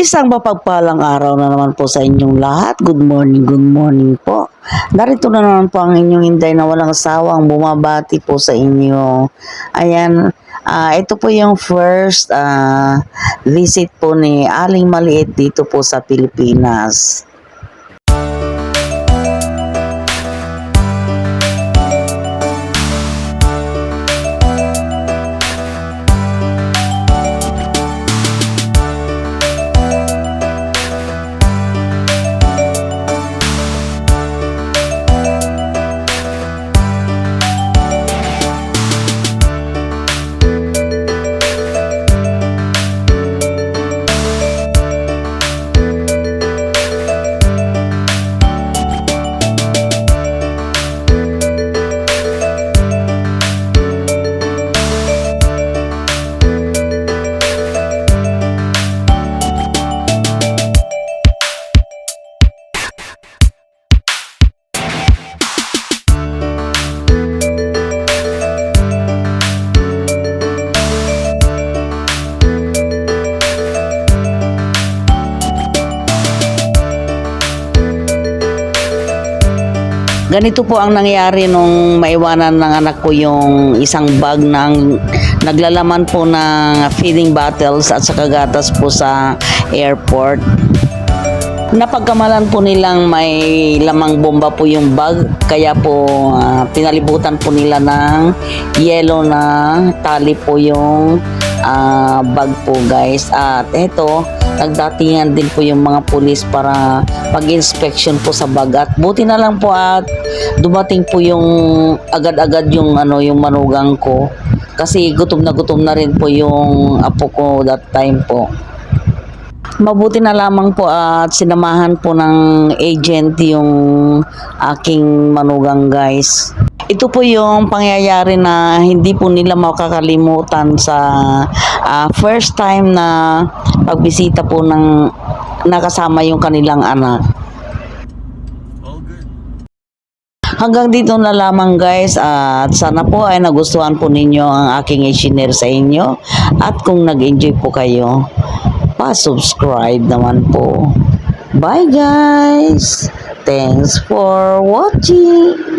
Isang mapagpalang araw na naman po sa inyong lahat. Good morning po. Narito na naman po ang inyong Inday na walang sawang bumabati po sa inyo. Ayan, ito po yung first visit po ni Aling Maliit dito po sa Pilipinas. Ganito po ang nangyari nung maiwanan ng anak ko yung isang bag ng naglalaman po ng feeding bottles at saka gatas po sa airport. Napagkamalan po nilang may lamang bomba po yung bag, kaya po pinalibutan po nila ng yellow na tali po yung bag po guys. At eto, nagdatingan din po yung mga pulis para pag-inspection po sa bag. At buti na lang po at dumating po yung agad-agad yung yung manugang ko, kasi gutom na rin po yung apo ko that time po. Mabuti na lamang po at sinamahan po ng agent yung aking manugang guys. Ito po yung pangyayari na hindi po nila makakalimutan sa first time na pagbisita po ng nakasama yung kanilang anak. Hanggang dito na lamang guys, at sana po ay nagustuhan po ninyo ang aking i-share sa inyo, at kung nag-enjoy po kayo, pa-subscribe naman po. Bye guys! Thanks for watching!